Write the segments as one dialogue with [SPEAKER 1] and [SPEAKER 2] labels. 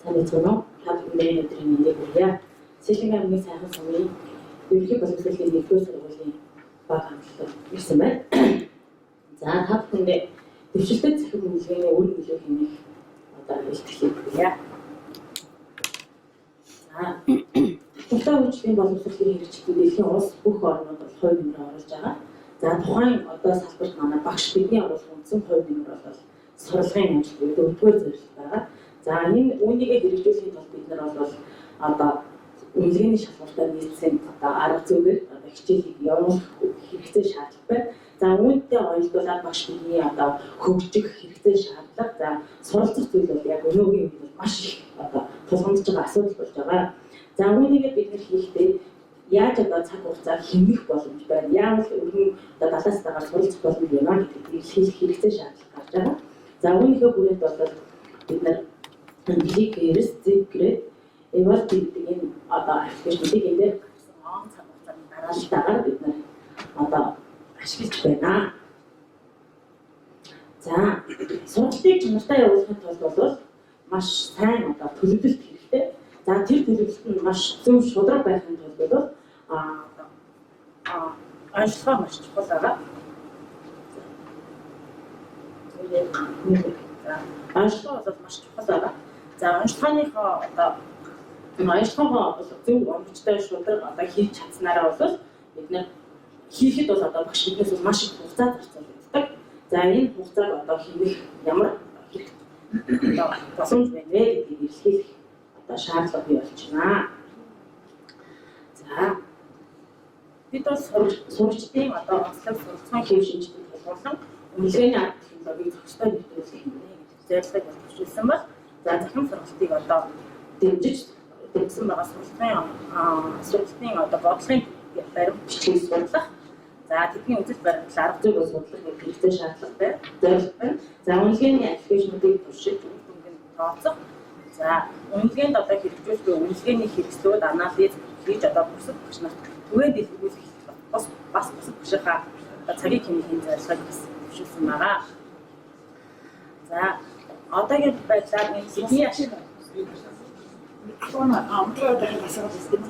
[SPEAKER 1] санацгано тав хүнээ өдрийн мэндийг хүргье. Сэлэнгийн аймгийн сайхан сумын ерөнхий боловсролын нэгдүгээр сургуулийн баг хамтлагт ирсэн байна. За тав хүндээ дэвшилтэд захин хэмжээний үр нөлөө хэмээх одоо илтгэхийг хүргье. За Улаан хөгжлийн боловсролын хэрэгжлийг дэлхийн улс бүх орнууд хувь нэмрээ оруулж байгаа. За тухайн одоо салбарт манай багш бидний оруулах үндсэн хувь нэмэр бол сурлагын амжилт гэдэг өдгөр зорилт байгаа. За энэ үүнийгээ хэрэгжүүлэхийн тулд бид нар бол одоо үнэлгээний шалгалтаар нийцсэн одоо арга зүйгээр одоо хичээлийг явуулах хэрэгцээ шаардлага байна. За үүнтэй ойлдуулаад багш бидний одоо хөгжих хэрэгцээ шаардлага. За суралцах зүйл бол яг өнөөгийн үед маш их одоо тулгамдж байгаа асуудал болж байгаа. За үүнийгээ бид нар хийхдээ яаж одоо цаг хугацаа хэмнэх боломж байна. Яавал өргөн одоо 70-аас дагаар суралцах боломж байна гэдгийг хийх хэрэгцээ шаардлага гарч байгаа. За үүнийхээ хүрээнд бол бид нар Glix, Zipgrade, Evolve гэдэг энэ одоо аппликейшнуудыг энэ дээр гарсан он цаг хугацааны дараалтаагаар бид нар одоо ашиглаж байна. За сургалтыг чанартай явуулахын тулд бол маш сайн одоо төлөвлөлт хэрэгтэй. За тэр төлөвлөлт нь маш зөв шударга байхын тулд бол онцлогоо маш чухал байгаа. Онцлогоо бол маш чухал байгаа. За онцлогооныхоо одоо онцлогоо зөв онгочтой шударга одоо хийж чадсанараа бол бид нар хийхэд бол одоо багш биднээс маш их хугацаа зарцуулдаг. За энэ хугацааг одоо хэмнэх ямар одоо боломж байна вэ гэдгийг илэрхийлэх одоо шаардлага бий болж байна. За бид бол сурагчдын одоо онцлог суралцсан хэв шинжилгээ болон үнэлгээний арга технологиг зохистой нэвтрүүлэх хэмнэ гэдэг зорилгыг боловсруулсан бол за захин сургалтыг одоо дэмжиж дэмжсэн байгаа сургалтын одоо бодлогын баримт бичлэг судлах. За тэдний үзэл баримтлал арга зүй судлах гэх хэрэгтэй шаардлагатай зорилго байна. За үнэлгээний аппликейшнуудыг туршиж үр дүнгийн тооцох. За үнэлгээнд одоо хэрэгжүүлж буй үнэлгээний хэрэгслүүд анализ хийж одоо бусад багш нарт түгээн дэлгэрүүлэх бас бусад багшийнхаа цагийг хэмнэхийн зорилгыг бас төвшүүлсэн байгаа. За одоогийн байдлаар энэ бидний ашиг микрофон амтраад байгаа систем.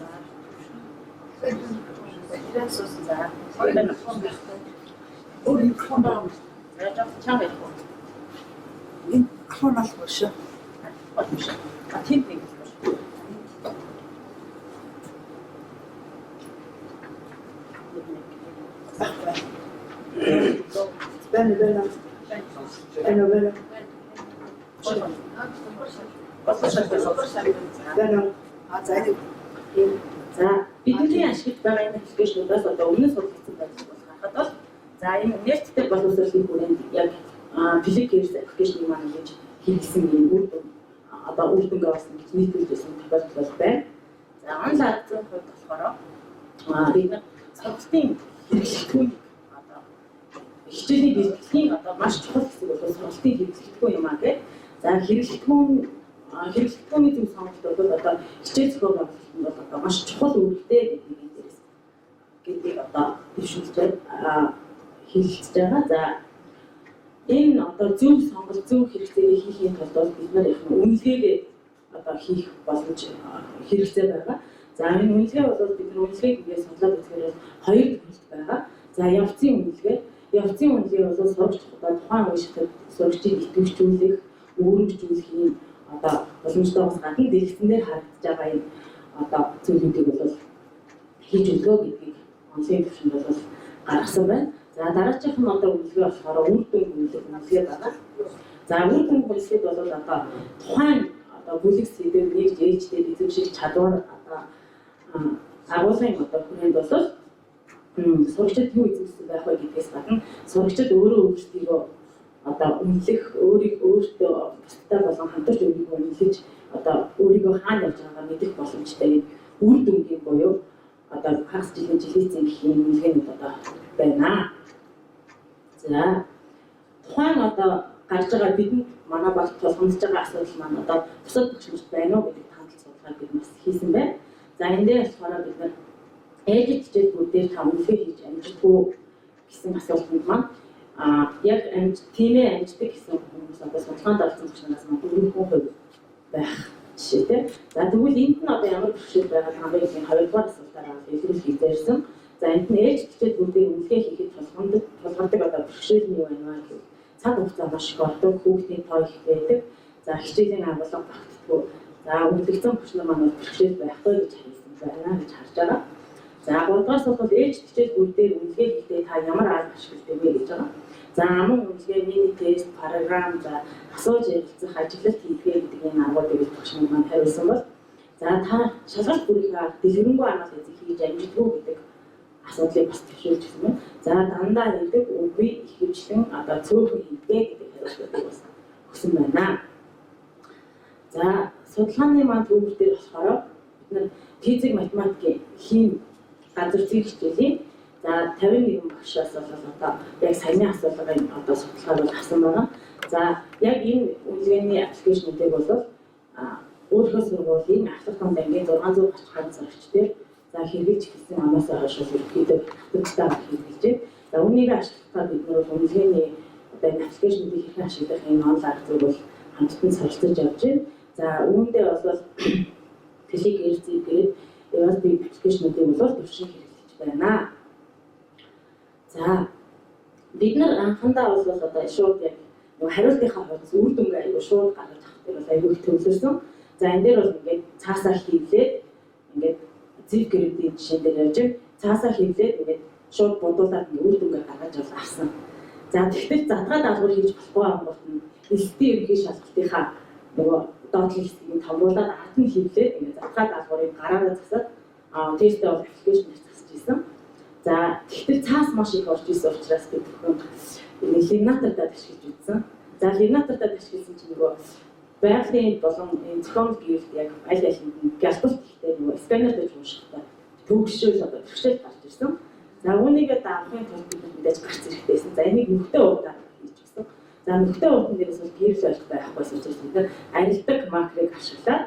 [SPEAKER 1] За микрофон байна. Яг чамд энэ микрофон албаш. Атин тийм. Бэнэ. За бидний ашиглаж байгаа энэ аппликейшнуудаас одоо өмнө сургалтын байдлыг бол харахад бол за энэ нэрттэй боловсролын хүрээнд яг Glix аппликейшнийг маань ингэж хийгдсэн юм үр дүн одоо үр дүнгээ авсан гэж нийтүүлсэн тохиолдол байна. За онлайн зүйн хувьд болохоор бид сургалтын хэрэглэгдэхүүн одоо хичээлийн бэлтгэлийн одоо маш чухал хэсэг бол сургалтын хэрэглэгдэхүүн юм аа гэх. За хэрэглэгдэхүүний зөв сонголт бол одоо хичээл зохион байгуулалтанд бол одоо маш чухал үүрэгтэй гэдгийг одоо төвшүүлж хэлэлцэж байгаа. За энэ одоо зөв сонголт зөв хэрэгцээгээ хийхийн тулд бид нар их үнэлгээгээ одоо хийх боломж хэрэгцээ байгаа. За энэ үнэлгээ бол бид нар үнэлгээг ингээд судлаад үзэхээр хоёр төрөлт байгаа. За явцын үнэлгээ. Явцын үнэлгээ бол сурагч одоо тухайн үеийн сурагчийг идэвхжүүлэх, өөрөмжүүлэхийн одоо боломжтойгоос гадна дэлгэцнээр харагдаж байгаа юм одоо зүйлүүдийг бол хийж өгөө гэдгийг онлайн төвшөнд бол гаргасан байна. За дараачих нь одоо үнэлгээ болохоор үр дүн үнэлгээ байгаа. За үр дүн үнэлгээд бол одоо тухайн одоо бүлэг сэдв нэгж ээжтэй эзэмших чадвар одоо агуулгын одоо хүрээнд бол сурагчид юу эзэмшсэн байх вэ гэдгээс гадна сурагчид өөрөө өөрсдийгөө одоо үнэлэх өөртөө бусдад болон хамтарч өөрийгөө үнэлж одоо өөрийгөө хаана явж байгаагаа мэдэх боломжтой үр дүнгийн буюу одоо хагас жилийн жилийн гэх юм үнэлгээнүүд одоо байна. За тухайн одоо гарч байгаа бидэнд манай багт тулгамдж байгаа асуудал маань одоо бусад багш нарт байна уу гэдэг хандлт судалгааг бид бас хийсэн байна. За энэ дээр болохоор бид нар ээжид хичээлүүд дээр үнэлгээ хийж амжилтгүй гэсэн асуултанд маань яг тиймээ амждаг гэсэн хүмүүс одоо судалгаанд орсон багш нараас маань 4% байх жишээтэй. За тэгвэл энд нь одоо ямар бэрхшээл байгаа хамгийн хоёрдугаар асуултаараа илрүүлж ирсэн. За энд нь ээлж бичээд бүрдээ үнэлгээ хийхэд тулгардаг одоо бэрхшээл нь юу байна вэ гэвэл цаг хугацаа маш их ордог, хүүхдийн тоо их байдаг. За хичээлийн агуулга багтдаггүй. За үлдэгцэн хүчнэр маань бэрхшээл байхгүй гэж хэлсэн байна гэж харж байгаа. За 3 дугаар асуулт бол ээлж бичээд бүрдээ үнэлгээ хийхдээ та ямар арга ашигладаг вэ гэж байгаа. За аман үнэлгээ, мини тест, програм, за асууж ярилцах, ажиглалт хийгээ гэдэг энэ аргуудыг багшнууд маань хариулсан бол за та шалгалт бүрийнхээ дэлгэрэнгүй анализ хийж амжилтгүй гэдэг асуудлыг бас төвшүүлж гисэн байна. За дандаа хэлдэг үгүй ихэвчлэн одоо цөөхөн хийгээ гэдэг хариултыг бас өгсөн байна. За судалгааны маань төвөр дээр болохоор бид нар физик, математик, хим газар зүйн хичээлийн за 51 багшаас бол одоо яг саяны асуулгын одоо судалгаа бол авсан байна. За яг энэ үнэлгээний аппликейшнүүдийг бол өөрийнхөө сургуулийн ахлах дангийн 600 гаруй ганцаарч дээр за хэрэгжиж эхэлсэн амаас хойш ерөнхийдөө татвартай хэрэгжиж. За үүнийг ашиглахад бид нар үнэлгээний одоо энэ аппликейшнүүдийг хэрхэн ашиглах энэ онлайн арга зүйг бол хамтдан суралцж явж байна. За үүндээ бол клик эрзээ гээд ERP аппликейшнүүдийг бол төвшин хэрэглэж байна. За бид нар анхандаа бол одоо шууд яг хариултынхаа хувьд үр дүнгээ аягүй шууд гаргаж авах дээр бол аягүй их төвлөрсөн. За энэ дээр бол ингээд цаасаа хийлээд ингээд зэв гэрээдийн жишээн дээр явж цаасаа хийлээд ингээд шууд бодуулаад үр дүнгээ гаргаж авсан. За тэгэхээр задгаа даалгавар хийж болохгүй амгууд нь элтийн ерөнхий шалгалтынхаа нөгөө доотлын хэсгийг томруулаад ард нь хийлээд ингээд задгаа даалгаврыг гараараа засаад тесттэй бол аппликейшн засаж ирсэн. За тэгэхээр цаас маш их орж ирсэн учраас бид бүхэн лигнатордад ашиглаж үзсэн. За лигнатордад ашигласан чинь нөгөө байгалийн болон зохиомж гэрэлт яг аль алинд нь гялбалт ихтэй нөгөө сканертэй уушхтаа төгсшөөл одоо төвшөл гарч ирсэн. За үүнийгээ даахын тулд бид мэдээж гарч ирэхтэйсэн. За энийг нөхтэй удаа хийж өгсөн. За нөхтэй удаа дээрээс бол гэрэл ойлгохтой байхгүйсэн учраас бид арилдаг макрыг ашиглаад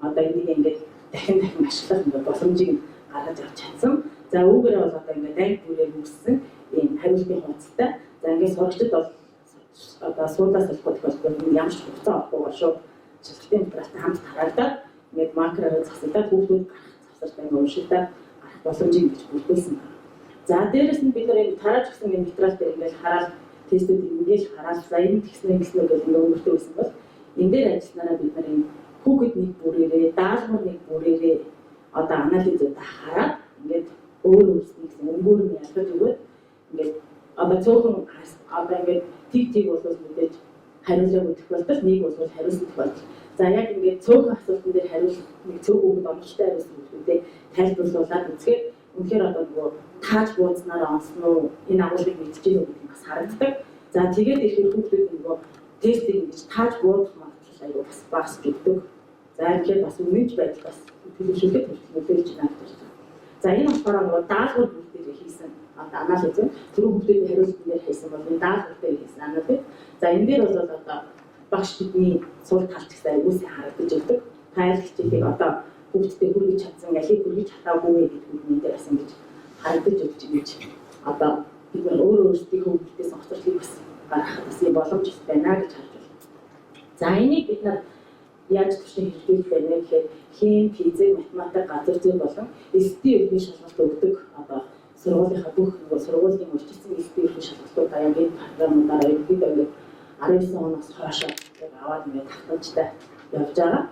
[SPEAKER 1] одоо энийг ингээд дахин ашиглах ингээд боломжийг гаргаж авч чадсан. За үүгээрээ бол одоо ингээд анги бүрээр үүссэн ийм хариултын хуудастай. За ингээд сурагчид бол одоо суудлаас тохиолдол ямар ч хугацаа авахгүй шууд шалгалтын материалтай хамт тараагдаад ингээд макроор засагдаад хүүхдүүд гарах завсартай ингээд уншилтаа гарах боломжийг гэж бүрдүүлсэн байна. За дээрэс нь бид нар энэ тарааж өгсөн энэ материал дээр ингээд хараад тестүүдийг ингээд хараад за энэ тэгснэ гэж ингээд өнгөртөө байсан бол энэ дээр ажилласнараа бид нар энэ хүүхэд нэг бүрээрээ даалгавар нэг бүрээрээ одоо анализууд хараад ингээд өөр өөрсний гэсэн өнгөөр нь ялгаж өгөөд ингээд одоо цөөхөн одоо ингээд тийг бол мэдээж хариулаагүй тохиолдол нэг бол хариулсан тохиолдол. За яг ингээд цөөхөн асуултан дээр хариулах нэг цөөхөн онцлогтой хариулсан хүмүүстэй тайлбарлуулаад үзэхээр үнэхээр одоо нөгөө тааж буузнараа онсон уу энэ агуулгыг мэдчихэв гэдэг нь бас харагддаг. За тэгээд ихээр хүүхдүүд нөгөө тестийг ингэж тааж буудах магадлал аягүй бас багас гэдэг. За ингээд бас үнэнч байдал бас төлөвшүүлээд төлөвлөж байна гэж байна. За энэ болохоор нөгөө даалгавар бүрдээр хийсэн одоо анализ зөв хүүхдүүдийн хариултан дээр хийсэн бол энэ даалгавар дээр хийсэн анализ. За энэ дээр бол одоо багш бидний сурал талчтай аюулсаа харагдаж өгдөг. Тайл хичээлийг одоо хүүхдтэй хүргэж чадсан, алийг хүргэж чадаагүй гэдэг нь дээр бас ингэж харагдаж өгч ингэж одоо бид өөрөө өөрсдийнхөө хүүхдээс онцлогийг бас гаргах бас юм боломж байна гэж харж байна. За энийг бид нар яаж төвшин хэрэгжүүлэх вэ гэхээр хим, физик, математик, газар зүй болон эсдийн ерөнхий шалгалт өгдөг одоо сургуулийнхаа бүх сургуулийн урьдчилсан эсдийн ерөнхий шалгалтуудаа яг энэ програмуудаараа ерөнхийдөө 19 оноос хойш яг аваад ингээд тавтамжтай явж байгаа.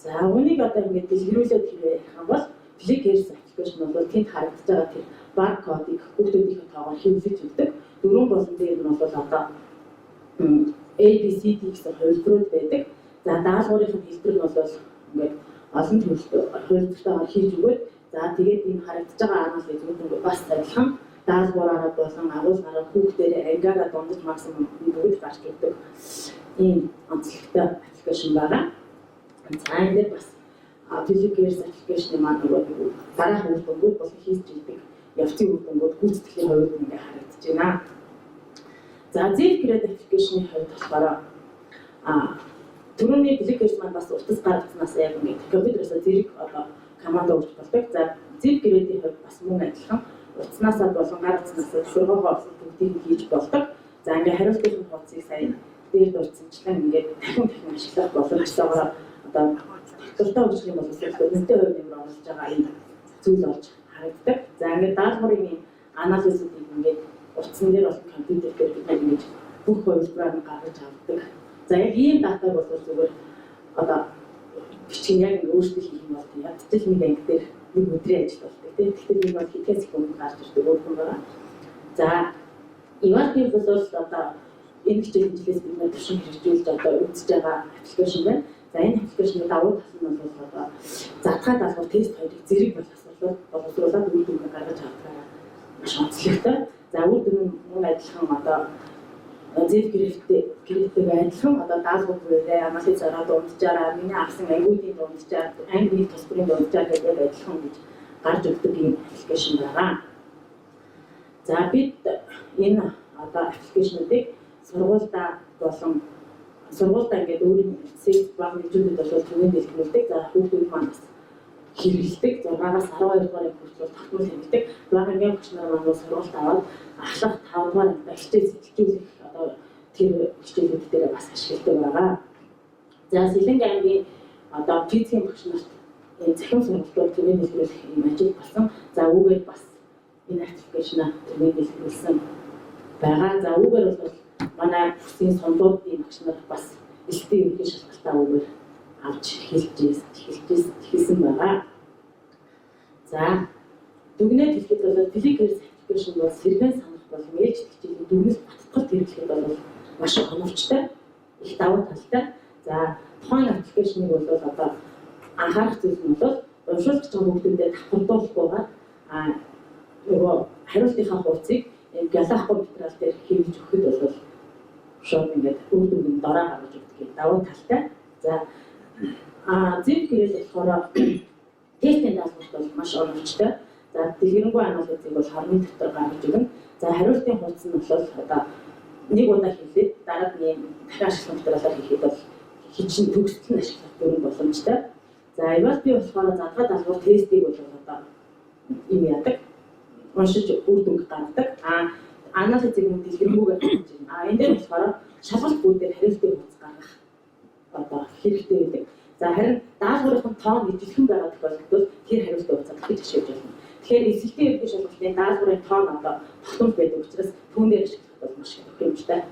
[SPEAKER 1] За үүнийг одоо ингээд дэлгэрүүлээд хийх юм бол ClickErs аппликейшн бол тэнд харагдаж байгаа тэр баркодыг хүүхдүүдийнхээ тоогоор хэвлэж өгдөг. Дөрвөн болон дээр нь бол одоо ABCD гэсэн хувилбарууд байдаг. За даалгаврын хэлбэр нь бол ингээд олон хувилбартайгаар хийж өгөөд за тэгээд энэ харагдаж байгаа анализ үзүүлбэр бас адилхан даалгавраараа болон агуулгаараа хүүхдээрээ ангиараа дундаж максимум бүгд гарч ирдэг ийм онцлогтой аппликейшн байгаа. За энэ дээр бас ClickErs аппликейшны маань нөгөө дараах үр дүнгууд бол хийж ирдэг явцын үр дүнгууд гүйцэтгэлийн хувьд ингээ харагдаж байна. За Zipgrid аппликейшны хувьд болохоор түрүүний ClickErs маань бас утас гаргацнаас яг ингээ компьютерээс зэрэг одоо команд өгч болдог. За Zipgrid-ийн хувьд бас мөн адилхан утаснасаа болон гаргацнасаа сургуулиуд бүгдийг хийж болдог. За ингээ хариултын хуудсыг сайн дээр дурдсанчлан ингээд дахин ашиглах боломжтойгоор одоо дуртай үйлчлэг юм бол үнэтэй хувь нэмэр оруулж байгаа энэ зүйл болж харагддаг. За ингээд даалгаврын анализуудыг ингээд утсан дээр бол компьютер дээр бид ингээд бүх хувилбараар нь гаргаж авдаг. За яг ийм датаг бол зүгээр одоо бичих яг өөрсдөө хийх юм бол ядчил нэг анги дээр нэг өдрийн ажил болдог. Тэгэхээр энэ бол хэдэн секунд гарч ирдэг өөр юм байна. За ERP бол одоо энэ хичээлээс бид нар төвшин хэрэгжүүлж одоо үзэж байгаа аппликейшн байна. За энэ аппликейшны давуу тал нь бол одоо задгаа даалгавар тест хоёрыг зэрэг боловсруулаад үр дүнгээ гаргаж авдаг маш онцлогтой. За үр дүн нь мөн адилхан одоо зэв гэрээтэй адилхан одоо даалгавар бүрээ амлын зараад унджаараа миний авсан ангиудын унджаар ангины тосбрын унджаар гэдэг адилхан гэж гарч өгдөг юм аппликейшн байгаа. За бид энэ одоо аппликейшнуудыг сургуультай болон сургуультай ингээд өөрийн сэт баг нэгжүүдэд бол түгээн дэлгэрүүлдэг. За хүүхдүүд маань бас хэрэгэлдэг. 6-аас 12 дугаар хүртэл тогтмол хэрэгдэг. Багийн багш нар маань сургуультай аваад ахлах 5 дугаар хичээл сэтгэлжүүлэх одоо тэр хичээлүүд дээр бас ашигладаг байгаа. За Сэлэнг аймгийн одоо физикийн багш нарт энэ захин сургалтууд түгээн дэлгэрүүлэх юм ажил болсон. За үүгээр бас энэ аппликейшнаа түгээн дэлгэрүүлсэн байгаа. За үүгээр бол манай бүсийн сондуудын багш нар бас элтийн ерөнхий шалгалтаа үүгээр авч хэлсэн байгаа. За дүгнэлт хэлэхэд бол Flickr application бол сэргээн санах болон ээж хичээлийн дүгнэлт баттгал хэрэглэхэд бол маш оновчтой, их давуу талтай. За тухайн аппликейшнийг бол одоо анхаарах зүйл нь бол уншуулж байгаа хүмүүстээ давхардуулахгүйгээр нөгөө хариултынхаа хуудсыг гялахгүй материал дээр хийж өгөхөд бол шууд ингээд үр дүнгийн дороо гаргаж өгдөг юм давуу талтай. За зэв гэрэл болохоор тестийн даалгаварт бол маш оновчтой. За дэлгэрэнгүй анализыг бол хормын дотор гаргаж өгнө. За хариултын хуудас нь бол одоо нэг удаа хийлээд дараа нь дахин ашиглах материалаар хийхэд бол хичнээн төгсгөл нь ашиглах бүрэн боломжтой. За ERP болохоор задгаа даалгавар тестийг бол одоо юм яадаг. Уншиж үр дүнг гаргадаг. Анализыг нь дэлгэрэнгүйгээр хийж байна. Энэ дээр болохоор шалгалт бүрдээр хариултыг хуудас гаргах одоо хэрэгтэй байдаг. За харин даалгаврын тоон ижилхэн байгаа тохиолдолд тэр хариултыг хуудасаар хийж ашиглаж болно. Тэгэхээр эсэлтийн ерөнхий шалгалтын даалгаврын тоон одоо тогтмол байдаг учраас түүн дээр ашиглах бол маш хэмжтэй.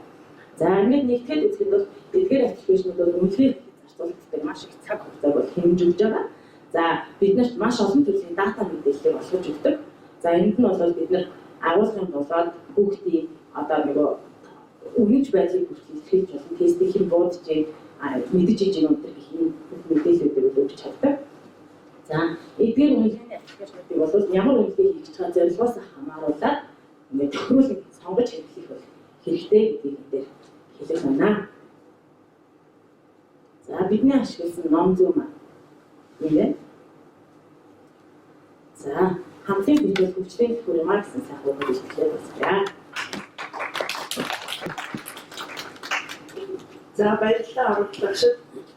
[SPEAKER 1] За ингээд нэгтгэл үзэхэд бол эдгээр аппликейшнууд бол үнэхээр зарцуулагддаг маш их цаг хугацааг бол хэмжиж байгаа. За биднэрт маш олон төрлийн дата мэдээллийг олгож өгдөг. За энд нь бол бид нар агуулгын болоод хүүхдийн одоо нөгөө өгнөж байдлыг хүртэл илэрхийлж болно. Тестийг хэн буудаж мэдэж иж энэ өндөр гэх юм мэдээллүүдийг өгч чаддаг. За эдгээр үнэлгээний аппликейшнуудыг бол ямар үнэлгээ хийж байгаа зорилгоос хамааруулаад ингээд тохируулан сонгож хэрэглэх бол хэрэгтэй гэдгийг энэ дээр хэлэх байна. За бидний ашигласан ном зүй маань нэ. За хамтын бичлэг хөгжлийн төлөвлөмөр гэсэн сайхан бичлэг байна.
[SPEAKER 2] За баярлалаа оруулагчид.